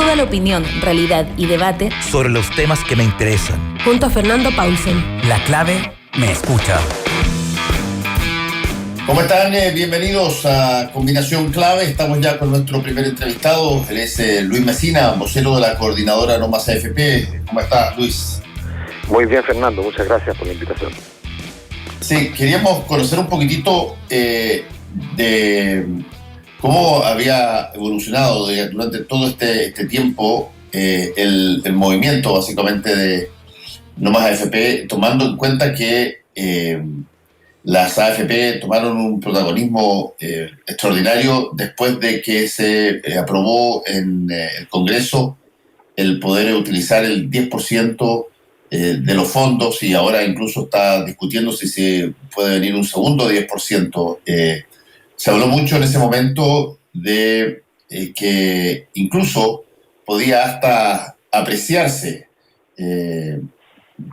toda la opinión, realidad y debate sobre los temas que me interesan. Junto a Fernando Paulsen. La clave me escucha. ¿Cómo están? Bienvenidos a Combinación Clave. Estamos ya con nuestro primer entrevistado. Él es Luis Mesina, vocero de la coordinadora No Más AFP. ¿Cómo estás, Luis? Muy bien, Fernando. Muchas gracias por la invitación. Sí, queríamos conocer un poquitito de cómo había evolucionado durante todo este tiempo el movimiento, básicamente, de No Más AFP, tomando en cuenta que las AFP tomaron un protagonismo extraordinario después de que se aprobó en el Congreso el poder utilizar el 10% de los fondos, y ahora incluso está discutiendo si se puede venir un segundo 10%. Se habló mucho en ese momento de que incluso podía hasta apreciarse de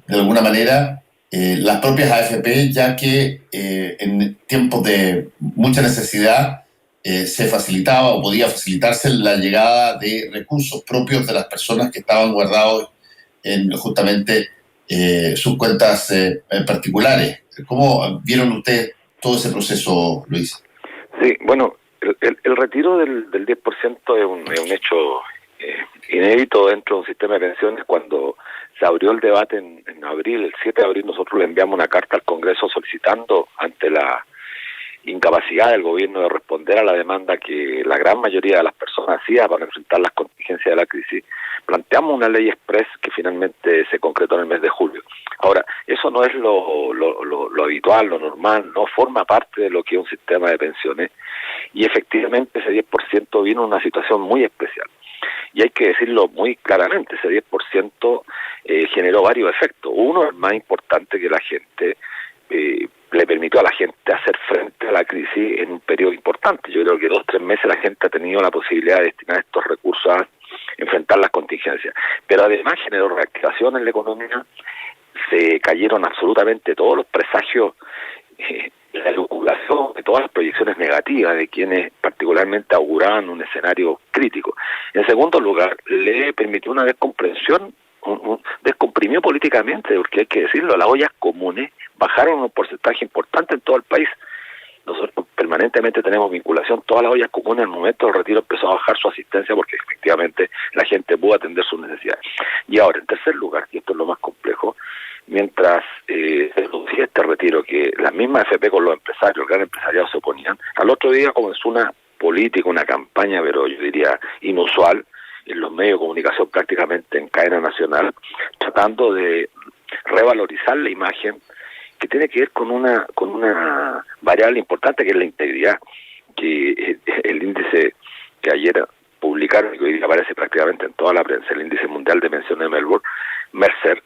alguna manera las propias AFP, ya que en tiempos de mucha necesidad se facilitaba o podía facilitarse la llegada de recursos propios de las personas que estaban guardados en justamente sus cuentas particulares. ¿Cómo vieron ustedes todo ese proceso, Luis? Sí, bueno, el retiro del 10% es un hecho inédito dentro de un sistema de pensiones. Cuando se abrió el debate en abril, el 7 de abril, nosotros le enviamos una carta al Congreso solicitando, ante la incapacidad del gobierno de responder a la demanda que la gran mayoría de las personas hacía para enfrentar las contingencias de la crisis, planteamos una ley express que finalmente se concretó en el mes de julio. Ahora, eso no es lo habitual, lo normal, no forma parte de lo que es un sistema de pensiones, y efectivamente ese 10% vino en una situación muy especial. Y hay que decirlo muy claramente, ese 10% generó varios efectos. Uno, el más importante, que la gente le permitió a la gente hacer frente a la crisis en un periodo importante. Yo creo que 2 o 3 meses la gente ha tenido la posibilidad de destinar estos recursos a enfrentar las contingencias. Pero además generó reactivación en la economía, se cayeron absolutamente todos los presagios, la elucubración de todas las proyecciones negativas de quienes particularmente auguraban un escenario crítico. En segundo lugar, le permitió una descomprensión, descomprimió políticamente, porque hay que decirlo, las ollas comunes bajaron un porcentaje importante en todo el país. Nosotros permanentemente tenemos vinculación, todas las ollas comunes al momento del retiro empezó a bajar su asistencia porque efectivamente la gente pudo atender sus necesidades. Y ahora, en tercer lugar, y esto es lo más complejo, mientras se producía este retiro, que la misma FP con los empresarios, el gran empresariado, se oponían, al otro día comenzó una política, una campaña, pero yo diría inusual, en los medios de comunicación prácticamente en cadena nacional, tratando de revalorizar la imagen, que tiene que ver con una variable importante, que es la integridad, que el índice que ayer publicaron y que hoy día aparece prácticamente en toda la prensa, el índice mundial de pensiones de Melbourne, Mercer,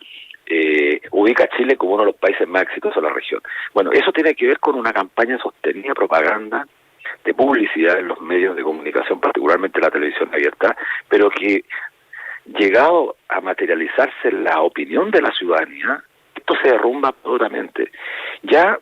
ubica a Chile como uno de los países más exitosos de la región. Bueno, eso tiene que ver con una campaña sostenida, propaganda, de publicidad en los medios de comunicación, particularmente la televisión abierta, pero que, llegado a materializarse en la opinión de la ciudadanía, esto se derrumba absolutamente. Ya,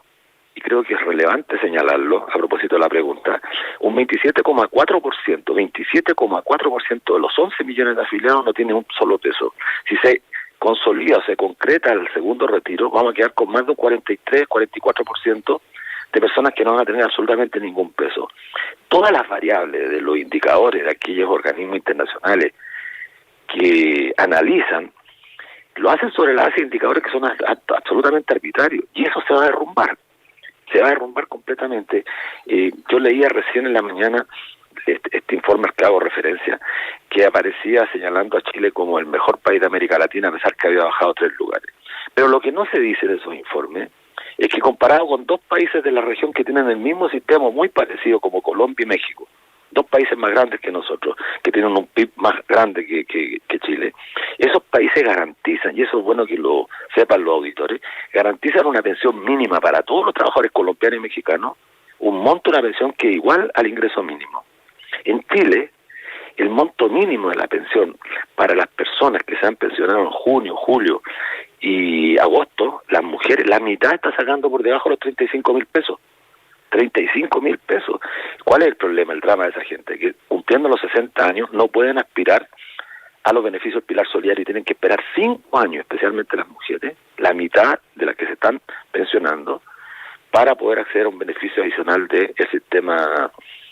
y creo que es relevante señalarlo, a propósito de la pregunta, un 27,4% de los 11 millones de afiliados no tiene un solo peso. Si se consolida o se concreta el segundo retiro, vamos a quedar con más de un 43-44% de personas que no van a tener absolutamente ningún peso. Todas las variables de los indicadores de aquellos organismos internacionales que analizan, lo hacen sobre la base de indicadores que son absolutamente arbitrarios, y eso se va a derrumbar completamente. Yo leía recién en la mañana este informe al que hago referencia, que aparecía señalando a Chile como el mejor país de América Latina, a pesar que había bajado 3 lugares. Pero lo que no se dice en esos informes es que, comparado con 2 países de la región que tienen el mismo sistema muy parecido, como Colombia y México, 2 países más grandes que nosotros, que tienen un PIB más grande que Chile, esos países garantizan, y eso es bueno que lo sepan los auditores, garantizan una pensión mínima para todos los trabajadores colombianos y mexicanos, un monto de una pensión que es igual al ingreso mínimo. En Chile, el monto mínimo de la pensión para las personas que se han pensionado en junio, julio y agosto, las mujeres, la mitad está sacando por debajo de los 35.000 pesos. 35.000 pesos. ¿Cuál es el problema, el drama de esa gente? Que cumpliendo los 60 años no pueden aspirar a los beneficios del pilar solidario y tienen que esperar 5 años, especialmente las mujeres, la mitad de las que se están pensionando, para poder acceder a un beneficio adicional del sistema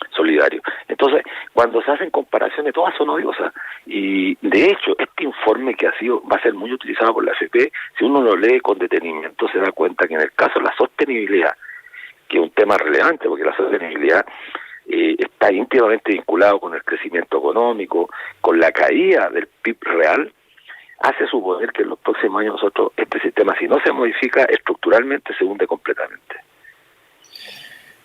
solidario. Entonces, cuando se hacen comparaciones, todas son odiosas. Y de hecho, este informe que va a ser muy utilizado por la AFP, si uno lo lee con detenimiento, se da cuenta que en el caso de la sostenibilidad, que es un tema relevante, porque la sostenibilidad está íntimamente vinculado con el crecimiento económico, con la caída del PIB real, hace suponer que en los próximos años nosotros, este sistema, si no se modifica estructuralmente, se hunde completamente.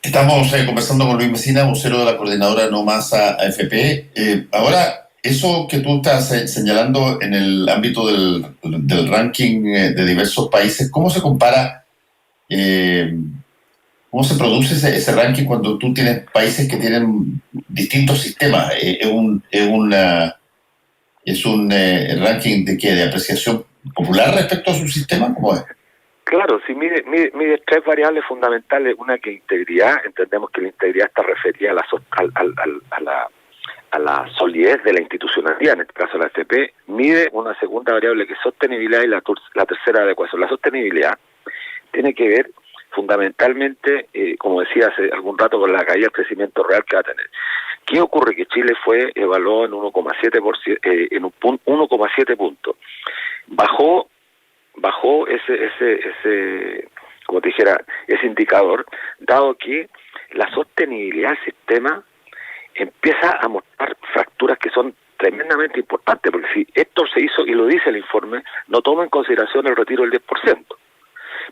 Estamos conversando con Luis Mesina, vocero de la coordinadora No Más AFP. Ahora, eso que tú estás señalando en el ámbito del ranking de diversos países, ¿cómo se compara, cómo se produce ese ranking cuando tú tienes países que tienen distintos sistemas? ¿Es un ranking de apreciación popular respecto a su sistema? ¿Cómo es? Claro, si mide 3 variables fundamentales. Una, que integridad. Entendemos que la integridad está referida a la solidez de la institucionalidad, en este caso la AFP. Mide una segunda variable que es sostenibilidad, y la tercera, adecuación. La sostenibilidad tiene que ver fundamentalmente, como decía hace algún rato, con la caída del crecimiento real que va a tener. ¿Qué ocurre? Que Chile fue evaluado en 1,7%, en un 1,7 puntos. Bajó ese, como te dijera, ese indicador, dado que la sostenibilidad del sistema empieza a mostrar fracturas que son tremendamente importantes, porque si esto se hizo, y lo dice el informe, no toma en consideración el retiro del 10%,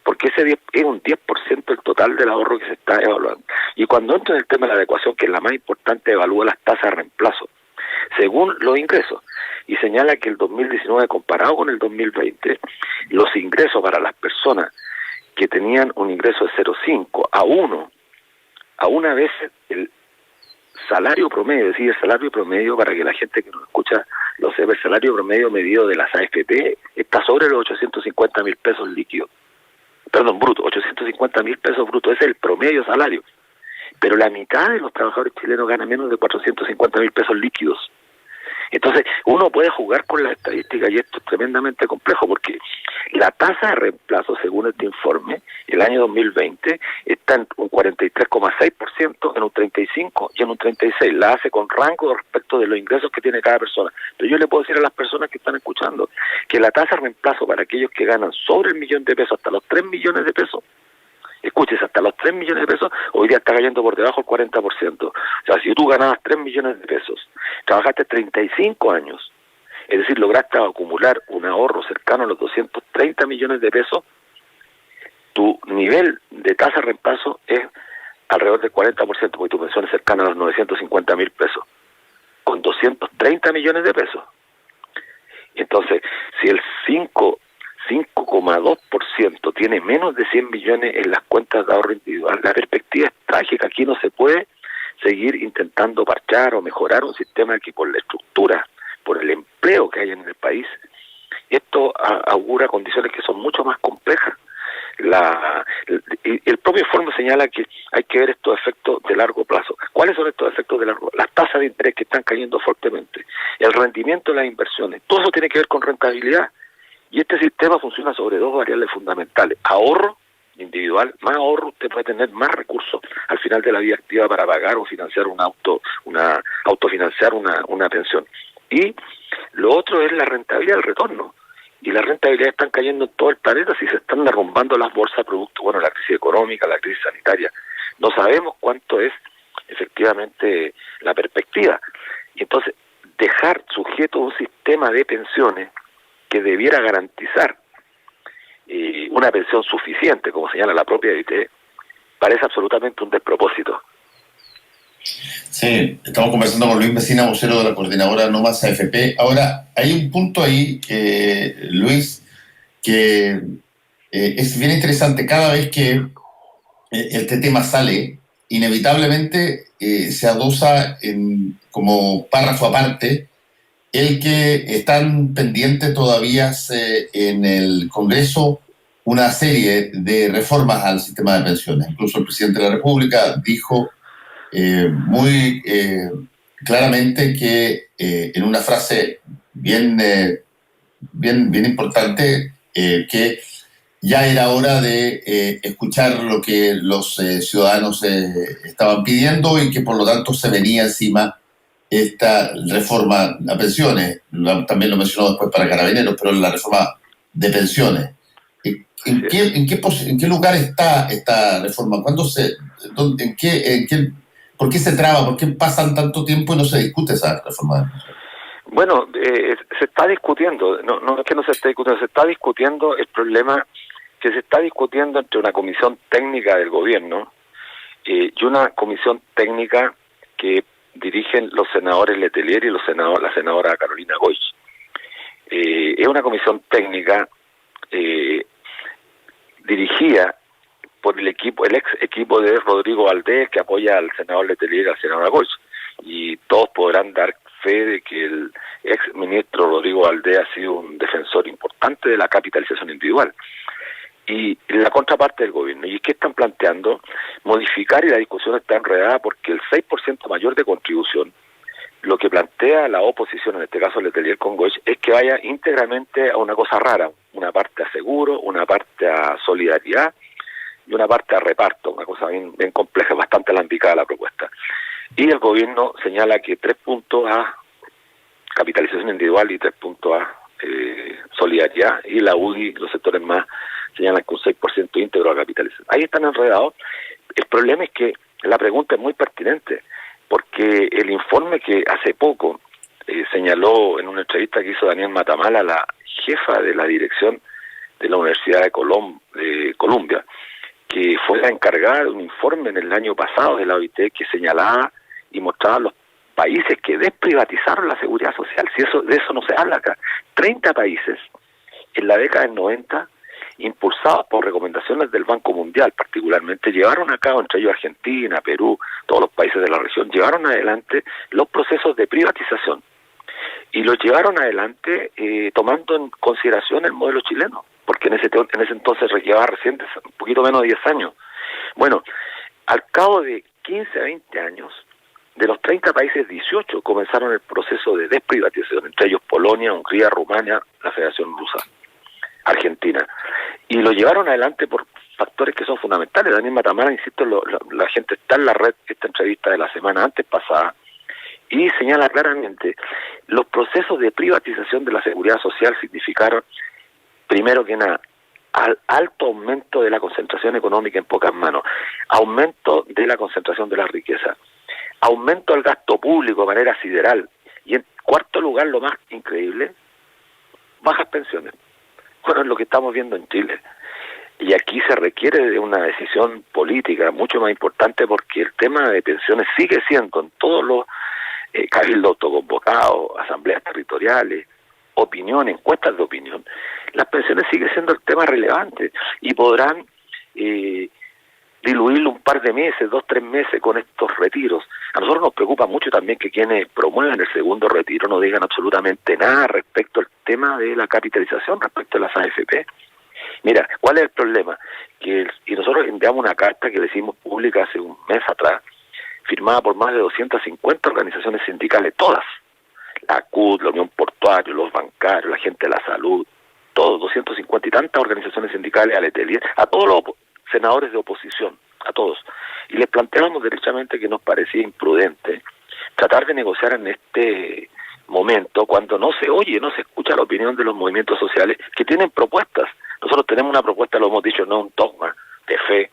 porque ese es un 10% del total del ahorro que se está evaluando. Y cuando entra en el tema de la adecuación, que es la más importante, evalúa las tasas de reemplazo según los ingresos, y señala que el 2019 comparado con el 2020, los ingresos para las personas que tenían un ingreso de 0,5 a 1, a una vez el salario promedio, es decir, el salario promedio, para que la gente que nos escucha lo sepa, el salario promedio medido de las AFP está sobre los 850.000 pesos líquidos, brutos, 850.000 pesos brutos, ese es el promedio salario. Pero la mitad de los trabajadores chilenos gana menos de 450.000 pesos líquidos. Entonces, uno puede jugar con las estadísticas, y esto es tremendamente complejo, porque la tasa de reemplazo, según este informe, el año 2020, está en un 43,6%, en un 35% y en un 36%. La hace con rango respecto de los ingresos que tiene cada persona. Pero yo le puedo decir a las personas que están escuchando que la tasa de reemplazo para aquellos que ganan sobre el $1.000.000 hasta los 3 millones de pesos, escuches, hasta los 3 millones de pesos, hoy día está cayendo por debajo del 40%. O sea, si tú ganabas 3 millones de pesos, trabajaste 35 años, es decir, lograste acumular un ahorro cercano a los 230 millones de pesos, tu nivel de tasa de reemplazo es alrededor del 40%, porque tu pensión es cercana a los 950.000 pesos, con 230 millones de pesos. Entonces, si el 5,2% tiene menos de 100 millones en las cuentas de ahorro individual, la perspectiva es trágica. Aquí no se puede seguir intentando parchar o mejorar un sistema que, por la estructura, por el empleo que hay en el país, esto augura condiciones que son mucho más complejas. El propio informe señala que hay que ver estos efectos de largo plazo. ¿Cuáles son estos efectos de largo plazo? Las tasas de interés que están cayendo fuertemente, el rendimiento de las inversiones, todo eso tiene que ver con rentabilidad. Y este sistema funciona sobre 2 variables fundamentales: ahorro individual. Más ahorro, usted puede tener más recursos al final de la vida activa para pagar o financiar autofinanciar una pensión. Y lo otro es la rentabilidad, el retorno. Y las rentabilidades están cayendo en todo el planeta, si se están derrumbando las bolsas producto, la crisis económica, la crisis sanitaria. No sabemos cuánto es efectivamente la perspectiva. Y entonces, dejar sujeto a un sistema de pensiones que debiera garantizar una pensión suficiente, como señala la propia OIT, parece absolutamente un despropósito. Sí, estamos conversando con Luis Mesina, vocero de la coordinadora No Más AFP. Ahora, hay un punto ahí, Luis, que es bien interesante. Cada vez que este tema sale, inevitablemente se adosa como párrafo aparte el que están pendientes todavía en el Congreso una serie de reformas al sistema de pensiones. Incluso el presidente de la República dijo muy claramente que en una frase bien importante, que ya era hora de escuchar lo que los ciudadanos estaban pidiendo y que por lo tanto se venía encima esta reforma a pensiones. También lo mencionó después para Carabineros, pero la reforma de pensiones. ¿En qué lugar está esta reforma? ¿Por qué se traba? ¿Por qué pasan tanto tiempo y no se discute esa reforma? Bueno, se está discutiendo, no es que no se esté discutiendo, se está discutiendo el problema que se está discutiendo entre una comisión técnica del gobierno y una comisión técnica que dirigen los senadores Letelier y la senadora Carolina Goich. Es una comisión técnica dirigida por el ex equipo de Rodrigo Valdés, que apoya al senador Letelier y al senador Goich. Y todos podrán dar fe de que el ex ministro Rodrigo Valdés ha sido un defensor importante de la capitalización individual. Y la contraparte del gobierno. ¿Y qué están planteando? Modificar, y la discusión está enredada porque el 6% mayor de contribución, lo que plantea la oposición, en este caso Letelier con Goich, es que vaya íntegramente a una cosa rara, una parte a seguro, una parte a solidaridad y una parte a reparto, una cosa bien compleja, bastante alambicada la propuesta. Y el gobierno señala que 3 puntos a capitalización individual y 3 puntos a solidaridad, y la UDI, los sectores más, señalan que un 6% íntegro a capitalización. Ahí están enredados. El problema es que la pregunta es muy pertinente, porque el informe que hace poco señaló en una entrevista que hizo Daniel Matamala, la jefa de la dirección de la Universidad de Columbia, que fue la encargada de un informe en el año pasado de la OIT que señalaba y mostraba los países que desprivatizaron la seguridad social. Si de eso no se habla acá. 30 países en la década del 90, impulsados por recomendaciones del Banco Mundial particularmente, llevaron a cabo, entre ellos Argentina, Perú, todos los países de la región, llevaron adelante los procesos de privatización. Y los llevaron adelante tomando en consideración el modelo chileno, porque en ese entonces llevaba recién un poquito menos de 10 años. Bueno, al cabo de 15 a 20 años, de los 30 países, 18 comenzaron el proceso de desprivatización, entre ellos Polonia, Hungría, Rumania, la Federación Rusa, Argentina. Y lo llevaron adelante por factores que son fundamentales. Daniel Matamala, insisto, la gente está en la red, esta entrevista de la semana antes pasada, y señala claramente, los procesos de privatización de la seguridad social significaron, primero que nada, alto aumento de la concentración económica en pocas manos, aumento de la concentración de la riqueza, aumento del gasto público de manera sideral, y en cuarto lugar, lo más increíble, bajas pensiones. Bueno, es lo que estamos viendo en Chile. Y aquí se requiere de una decisión política mucho más importante, porque el tema de pensiones sigue siendo en todos los cabildos autoconvocados, asambleas territoriales, opinión, encuestas de opinión, las pensiones sigue siendo el tema relevante, y podrán diluirlo un par de meses, 2-3 meses con estos retiros. A nosotros nos preocupa mucho también que quienes promueven el segundo retiro no digan absolutamente nada respecto al tema de la capitalización, respecto a las AFP. Mira, ¿cuál es el problema? Y nosotros enviamos una carta que le hicimos pública hace un mes atrás, firmada por más de 250 organizaciones sindicales, todas, la CUT, la Unión Portuaria, los bancarios, la gente de la salud, todos, 250 y tantas organizaciones sindicales, a Letelier, a todos los senadores de oposición, a todos. Y les planteamos derechamente que nos parecía imprudente tratar de negociar en este momento, cuando no se oye, no se escucha la opinión de los movimientos sociales que tienen propuestas. Nosotros tenemos una propuesta, lo hemos dicho, no un dogma de fe,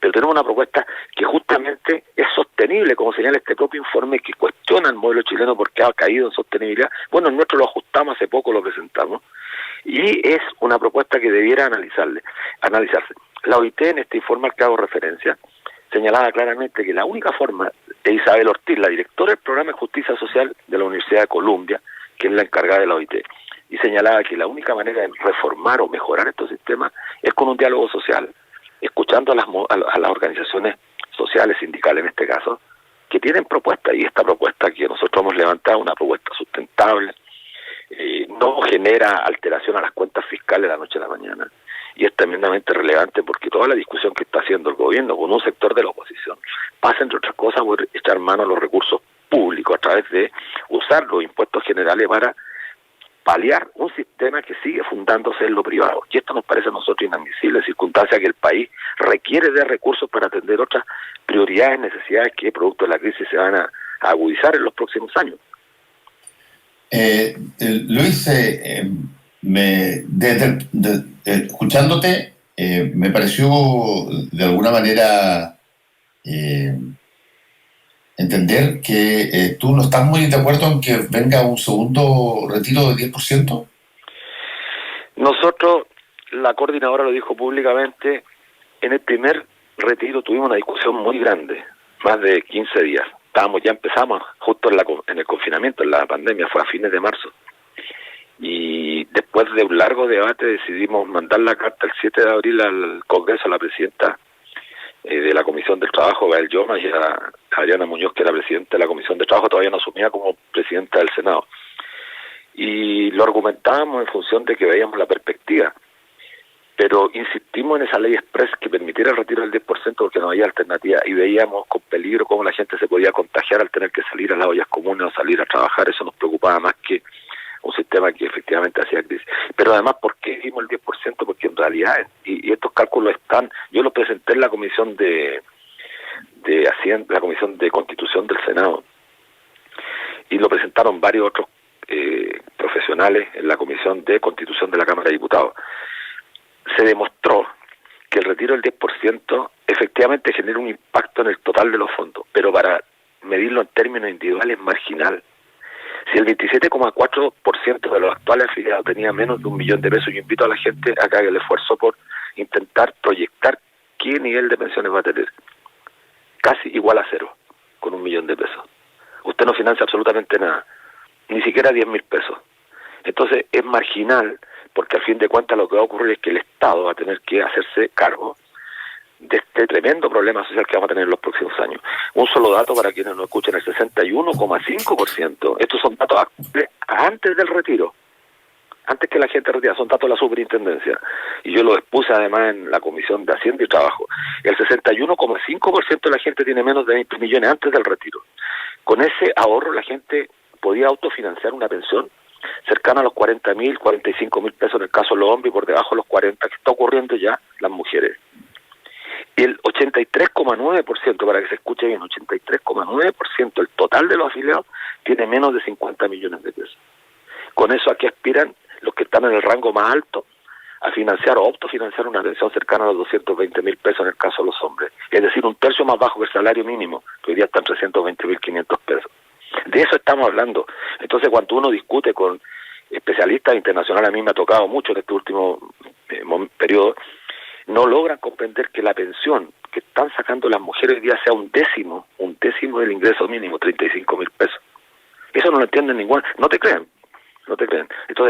pero tenemos una propuesta que justamente es sostenible, como señala este propio informe, que cuestiona el modelo chileno porque ha caído en sostenibilidad. Bueno, el nuestro lo ajustamos hace poco, lo presentamos, y es una propuesta que debiera analizarse. La OIT, en este informe al que hago referencia, señalaba claramente que la única forma de Isabel Ortiz, la directora del Programa de Justicia Social de la Universidad de Columbia, que es la encargada de la OIT, y señalaba que la única manera de reformar o mejorar estos sistemas es con un diálogo social, escuchando a las organizaciones sociales, sindicales en este caso, que tienen propuestas, y esta propuesta que nosotros hemos levantado, una propuesta sustentable, no genera alteración a las cuentas fiscales de la noche a la mañana, y es tremendamente relevante porque toda la discusión que está haciendo el gobierno con un sector de la oposición pasa, entre otras cosas, por echar mano a los recursos públicos a través de usar los impuestos generales para paliar un sistema que sigue fundándose en lo privado. Y esto nos parece a nosotros inadmisible, en circunstancias que el país requiere de recursos para atender otras prioridades, necesidades que producto de la crisis se van a agudizar en los próximos años. Luis, escuchándote, me pareció de alguna manera entender que tú no estás muy de acuerdo en que venga un segundo retiro del 10%. Nosotros, la coordinadora lo dijo públicamente, en el primer retiro tuvimos una discusión muy grande, más de 15 días. Ya empezamos justo en el confinamiento, en la pandemia, fue a fines de marzo. Y después de un largo debate decidimos mandar la carta el 7 de abril al Congreso, a la presidenta de la Comisión del Trabajo, Gael Llomas, y a Adriana Muñoz, que era presidenta de la Comisión de Trabajo, todavía no asumía como presidenta del Senado. Y lo argumentábamos en función de que veíamos la perspectiva, pero insistimos en esa ley express que permitiera el retiro del 10% porque no había alternativa, y veíamos con peligro cómo la gente se podía contagiar al tener que salir a las ollas comunes o salir a trabajar. Eso nos preocupaba más que un sistema que efectivamente hacía crisis. Pero además, ¿por qué hicimos el 10%? Porque en realidad, y estos cálculos están, yo los presenté en la Comisión de Hacienda, la Comisión de Constitución del Senado, y lo presentaron varios otros profesionales en la Comisión de Constitución de la Cámara de Diputados. Se demostró que el retiro del 10% efectivamente genera un impacto en el total de los fondos, pero para medirlo en términos individuales es marginal. Si el 27,4% de los actuales afiliados tenía menos de $1 millón, yo invito a la gente a que haga el esfuerzo por intentar proyectar qué nivel de pensiones va a tener. Casi igual a cero, con $1 millón. Usted no financia absolutamente nada, ni siquiera 10.000 pesos. Entonces es marginal, porque al fin de cuentas lo que va a ocurrir es que el Estado va a tener que hacerse cargo de este tremendo problema social que vamos a tener en los próximos años. Un solo dato para quienes no escuchen: el 61,5%, estos son datos antes del retiro, antes que la gente retira, son datos de la superintendencia, y yo lo expuse además en la Comisión de Hacienda y Trabajo. El 61,5% de la gente tiene menos de 20 millones antes del retiro. Con ese ahorro la gente podía autofinanciar una pensión cercana a los 40.000, 45.000 pesos en el caso de los hombres, y por debajo de los 40, que está ocurriendo ya las mujeres. Y el 83,9%, para que se escuche bien, 83,9%, el total de los afiliados tiene menos de 50 millones de pesos. Con eso, ¿a qué aspiran los que están en el rango más alto? A financiar o autofinanciar una pensión cercana a los 220.000 pesos en el caso de los hombres. Es decir, un tercio más bajo que el salario mínimo, que hoy día está en 320.500 pesos. De eso estamos hablando. Entonces, cuando uno discute con especialistas internacionales, a mí me ha tocado mucho en este último periodo, no logran comprender que la pensión que están sacando las mujeres hoy día sea un décimo del ingreso mínimo, 35.000 pesos. Eso no lo entienden ninguno, no te crean. Entonces,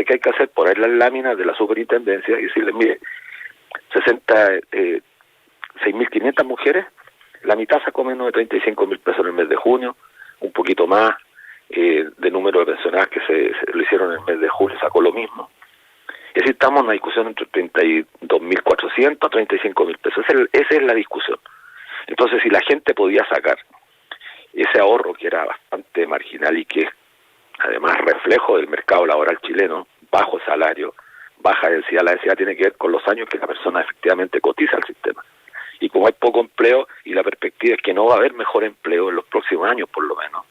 ¿qué hay que hacer? Poner las láminas de la superintendencia y decirles, mire, 6.500 mujeres, la mitad sacó menos de 35.000 pesos en el mes de junio, un poquito más de número de pensionadas que se lo hicieron en el mes de julio, sacó lo mismo. Es decir, estamos en una discusión entre 32.400 a 35.000 pesos. Esa es la discusión. Entonces, si la gente podía sacar ese ahorro que era bastante marginal y que es además reflejo del mercado laboral chileno, bajo salario, baja densidad, la densidad tiene que ver con los años que la persona efectivamente cotiza al sistema. Y como hay poco empleo y la perspectiva es que no va a haber mejor empleo en los próximos años, por lo menos,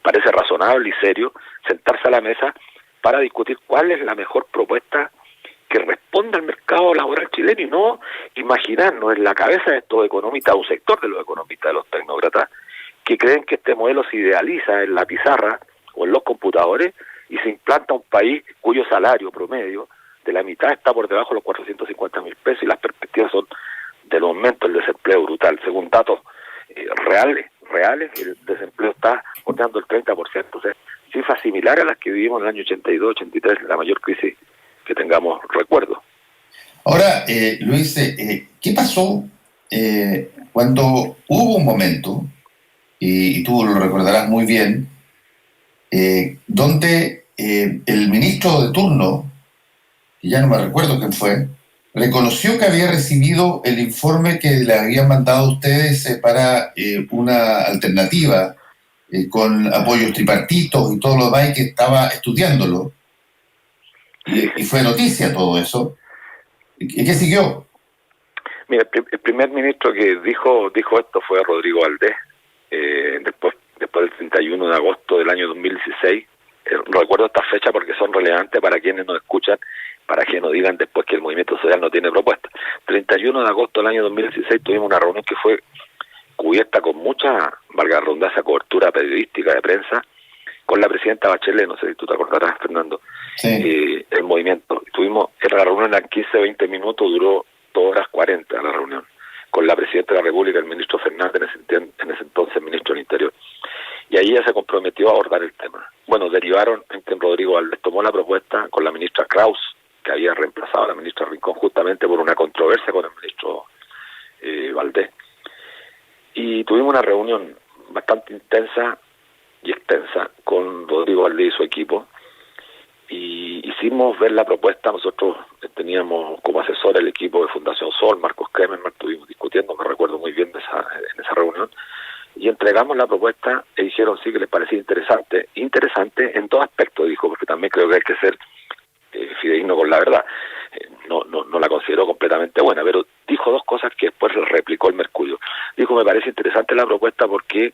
parece razonable y serio sentarse a la mesa para discutir cuál es la mejor propuesta que responda al mercado laboral chileno, y no imaginarnos en la cabeza de estos economistas, un sector de los economistas, de los tecnócratas, que creen que este modelo se idealiza en la pizarra o en los computadores y se implanta un país cuyo salario promedio de la mitad está por debajo de los 450.000 pesos, y las perspectivas son del aumento del desempleo brutal. Según datos reales, el desempleo está bordeando el 30%. O sea, cifras similares a las que vivimos en el año 82, 83, la mayor crisis que tengamos recuerdo. Ahora, Luis, ¿qué pasó cuando hubo un momento, y tú lo recordarás muy bien, donde el ministro de turno, que ya no me recuerdo quién fue, reconoció que había recibido el informe que le habían mandado a ustedes para una alternativa con apoyos tripartitos y todo lo demás, y que estaba estudiándolo, y fue noticia todo eso. ¿Y qué siguió? Mira, el primer ministro que dijo esto fue Rodrigo Valdés, después del 31 de agosto del año 2016. Recuerdo esta fecha porque son relevantes para quienes nos escuchan, para que no digan después que el movimiento social no tiene propuesta. 31 de agosto del año 2016 tuvimos una reunión que fue cubierta con mucha, valga la redundancia, cobertura periodística de prensa, con la presidenta Bachelet, no sé si tú te acordarás, Fernando, Sí. el movimiento. Era la reunión en 15-20 minutos, duró 2 horas 40 la reunión, con la presidenta de la República, el ministro Fernández, en ese entonces ministro del Interior. Y ahí ella se comprometió a abordar el tema. Bueno, derivaron en que Rodrigo Valdés tomó la propuesta con la ministra Kraus, que había reemplazado a la ministra Rincón justamente por una controversia con el ministro Valdés. Y tuvimos una reunión bastante intensa y extensa con Rodrigo Valdés y su equipo, y hicimos ver la propuesta. Nosotros teníamos como asesor el equipo de Fundación Sol, Marcos Kremerman, estuvimos discutiendo, me recuerdo muy bien en esa reunión, y entregamos la propuesta e dijeron sí que les parecía interesante en todo aspecto, dijo, porque también creo que hay que ser fidedigno con la verdad. No la consideró completamente buena, pero dijo dos cosas que después replicó el Mercurio. Dijo, me parece interesante la propuesta porque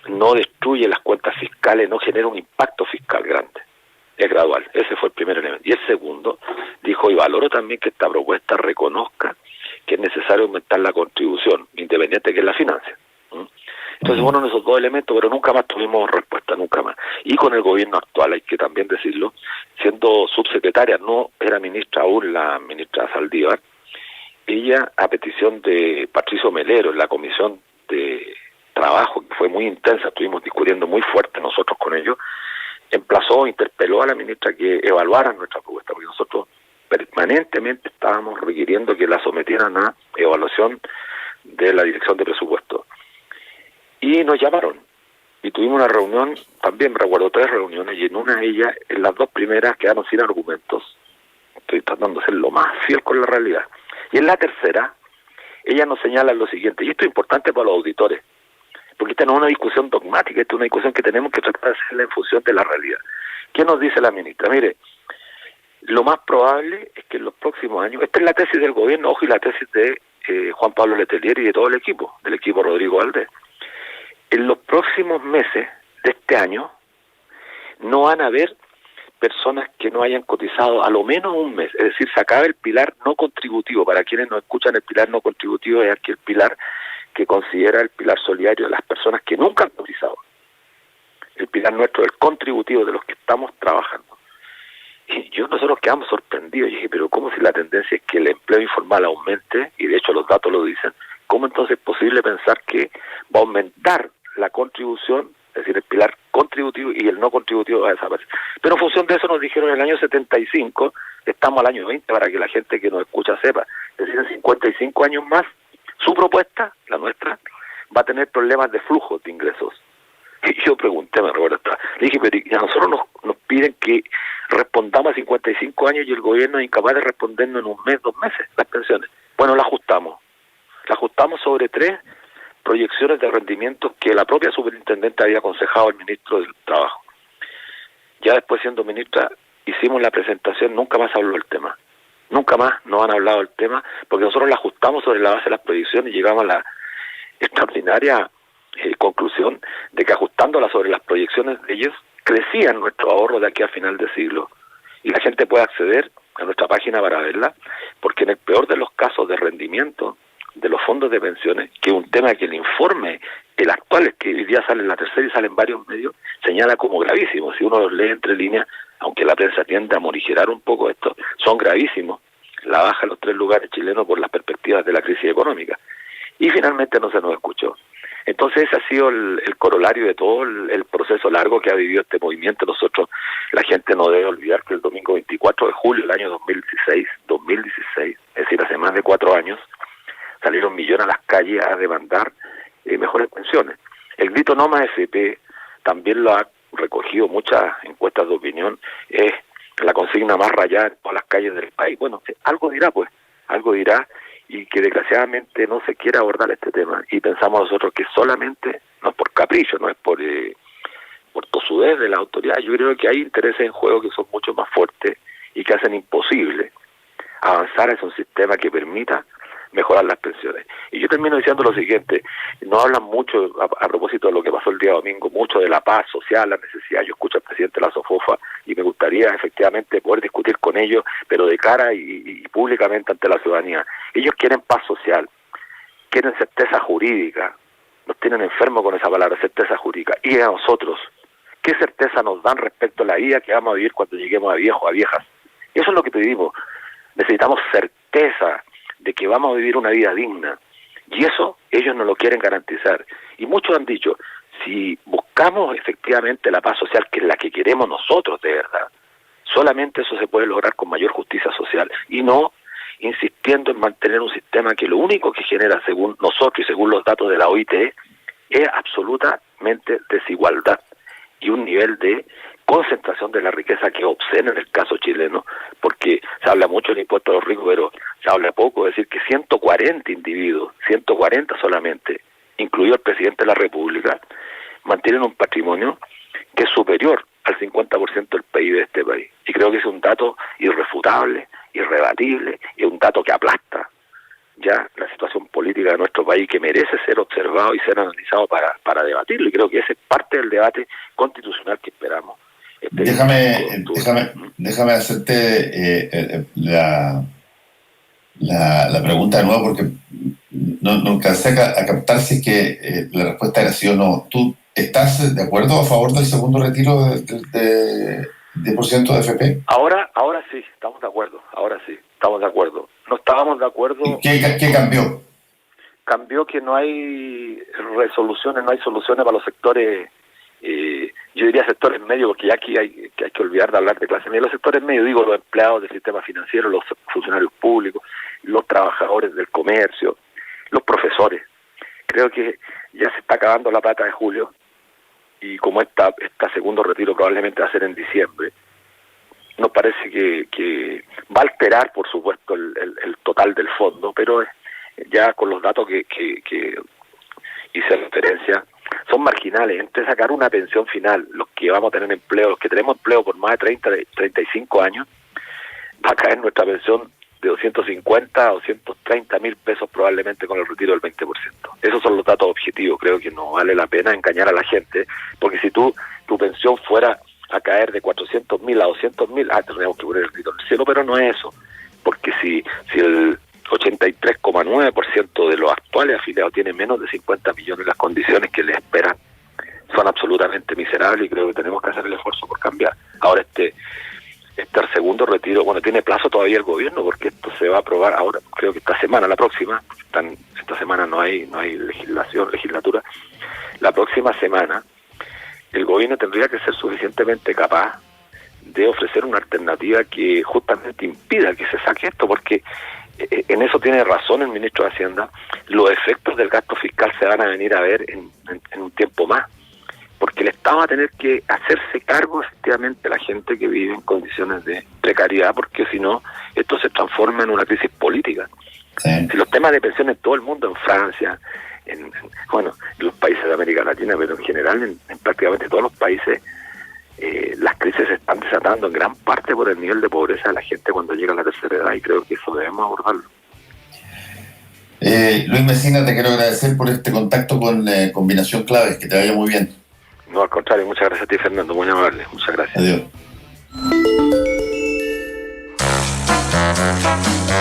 no destruye las cuentas fiscales, no genera un impacto fiscal grande, es gradual. Ese fue el primer elemento. Y el segundo, dijo, y valoro también que esta propuesta reconozca que es necesario aumentar la contribución, independiente de que la financia. Entonces, bueno, esos dos elementos, pero nunca más tuvimos respuesta, nunca más. Y con el gobierno actual, hay que también decirlo, siendo subsecretaria, no era ministra aún la ministra Saldívar, ella, a petición de Patricio Melero, en la comisión de trabajo, que fue muy intensa, estuvimos discutiendo muy fuerte nosotros con ellos, interpeló a la ministra que evaluara nuestra propuesta, porque nosotros permanentemente estábamos requiriendo que la sometieran a evaluación de la Dirección de Presupuesto. Y nos llamaron, y tuvimos una reunión, también recuerdo 3 reuniones, y en una de ellas, en las 2 primeras, quedaron sin argumentos. Estoy tratando de ser lo más fiel con la realidad. Y en la tercera, ella nos señala lo siguiente, y esto es importante para los auditores, porque esta no es una discusión dogmática, esta es una discusión que tenemos que tratar de hacerla en función de la realidad. ¿Qué nos dice la ministra? Mire, lo más probable es que en los próximos años, esta es la tesis del gobierno, ojo, y la tesis de Juan Pablo Letelier y de todo el equipo, del equipo Rodrigo Valdés. En los próximos meses de este año no van a haber personas que no hayan cotizado a lo menos un mes, es decir, se acaba el pilar no contributivo. Para quienes no escuchan, el pilar no contributivo es aquel pilar que considera el pilar solidario de las personas que nunca han cotizado. El pilar nuestro es el contributivo de los que estamos trabajando. Y nosotros quedamos sorprendidos, y dije, pero ¿cómo si la tendencia es que el empleo informal aumente? Y de hecho los datos lo dicen. ¿Cómo entonces es posible pensar que va a aumentar la contribución, es decir, el pilar contributivo, y el no contributivo va a desaparecer? Pero en función de eso nos dijeron en el año 75, estamos al año 20 para que la gente que nos escucha sepa, es decir, en 55 años más, su propuesta, la nuestra, va a tener problemas de flujo de ingresos. Y yo pregunté, me recuerdo, le dije, pero a nosotros nos piden que respondamos a 55 años y el gobierno es incapaz de respondernos en un mes, 2 meses, las pensiones. Bueno, la ajustamos sobre 3 proyecciones de rendimientos que la propia superintendente había aconsejado al ministro del Trabajo. Ya después, siendo ministra, hicimos la presentación, nunca más habló del tema. Nunca más nos han hablado del tema, porque nosotros la ajustamos sobre la base de las proyecciones y llegamos a la extraordinaria conclusión de que ajustándola sobre las proyecciones de ellos, crecían nuestro ahorro de aquí a final de siglo. Y la gente puede acceder a nuestra página para verla, porque en el peor de los casos de rendimiento de los fondos de pensiones, que es un tema que el informe, el actual, es que hoy día sale en la tercera y sale en varios medios, señala como gravísimo. Si uno los lee entre líneas, aunque la prensa tiende a morigerar un poco esto, son gravísimos. La baja en los 3 lugares chilenos por las perspectivas de la crisis económica. Y finalmente no se nos escuchó. Entonces ese ha sido el corolario de todo el proceso largo que ha vivido este movimiento. Nosotros, la gente no debe olvidar que el domingo 24 de julio del año 2016, es decir, hace más de 4 años, salieron millones a las calles a demandar mejores pensiones. El grito no más FP también lo ha recogido muchas encuestas de opinión, es la consigna más rayada en todas las calles del país. Bueno, algo dirá, y que desgraciadamente no se quiere abordar este tema. Y pensamos nosotros que solamente, no es por capricho, no es por por tosudez de la autoridad. Yo creo que hay intereses en juego que son mucho más fuertes y que hacen imposible avanzar hacia un sistema que permita mejorar las pensiones. Y yo termino diciendo lo siguiente: no hablan mucho, a propósito de lo que pasó el día domingo, mucho de la paz social, la necesidad. Yo escucho al presidente Lazo Fofa y me gustaría efectivamente poder discutir con ellos, pero de cara y públicamente ante la ciudadanía. Ellos quieren paz social, quieren certeza jurídica, nos tienen enfermos con esa palabra, certeza jurídica. Y a nosotros, ¿qué certeza nos dan respecto a la vida que vamos a vivir cuando lleguemos a viejos, a viejas? Y eso es lo que pedimos. Necesitamos certeza de que vamos a vivir una vida digna. Y eso ellos no lo quieren garantizar. Y muchos han dicho, si buscamos efectivamente la paz social, que es la que queremos nosotros de verdad, solamente eso se puede lograr con mayor justicia social, y no insistiendo en mantener un sistema que lo único que genera, según nosotros y según los datos de la OIT, es absolutamente desigualdad y un nivel de concentración de la riqueza que es obsceno en el caso chileno, porque se habla mucho del impuesto a los ricos, pero se habla poco de decir que 140 individuos, 140 solamente, incluido el presidente de la República, mantienen un patrimonio que es superior al 50% del PIB de este país. Y creo que es un dato irrefutable, irrebatible, y un dato que aplasta ya la situación política de nuestro país, que merece ser observado y ser analizado para debatirlo. Y creo que ese es parte del debate constitucional que esperamos. Déjame hacerte la pregunta de nuevo, porque no alcancé a captar si es que la respuesta era sí o no. ¿Tú estás de acuerdo a favor del segundo retiro de 10% de FP? Ahora sí, estamos de acuerdo. No estábamos de acuerdo. ¿Qué cambió? Cambió que no hay resoluciones, no hay soluciones para los sectores, yo diría sectores medios, porque ya aquí hay que olvidar de hablar de clase media. Los sectores medios, digo, los empleados del sistema financiero, los funcionarios públicos, los trabajadores del comercio, los profesores. Creo que ya se está acabando la plata de julio, y como esta segundo retiro probablemente va a ser en diciembre, nos parece que va a alterar, por supuesto, el total del fondo, pero ya con los datos que hice referencia, son marginales. Entre sacar una pensión final, los que vamos a tener empleo, los que tenemos empleo por más de 35 años, va a caer nuestra pensión de 250 a 230 mil pesos probablemente con el retiro del 20%. Esos son los datos objetivos. Creo que no vale la pena engañar a la gente, porque si tu pensión fuera a caer de 400 mil a 200 mil, tendríamos que poner el grito en el cielo, pero no es eso, porque si el 83,9% de los actuales afiliados tiene menos de 50 millones, las condiciones que les esperan son absolutamente miserables, y creo que tenemos que hacer el esfuerzo por cambiar. Ahora el segundo retiro, tiene plazo todavía el gobierno, porque esto se va a aprobar ahora, creo que esta semana, la próxima, esta semana no hay legislatura, la próxima semana el gobierno tendría que ser suficientemente capaz de ofrecer una alternativa que justamente impida que se saque esto, porque en eso tiene razón el ministro de Hacienda. Los efectos del gasto fiscal se van a venir a ver en un tiempo más, porque el Estado va a tener que hacerse cargo efectivamente de la gente que vive en condiciones de precariedad, porque si no, esto se transforma en una crisis política. Sí. Si los temas de pensión en todo el mundo, en Francia, en los países de América Latina, pero en general en prácticamente todos los países, las crisis se están desatando en gran parte por el nivel de pobreza de la gente cuando llega a la tercera edad, y creo que eso debemos abordarlo. Luis Mesina, te quiero agradecer por este contacto con Combinación Claves. Que te vaya muy bien. No, al contrario, muchas gracias a ti, Fernando, muy amable, muchas gracias. Adiós.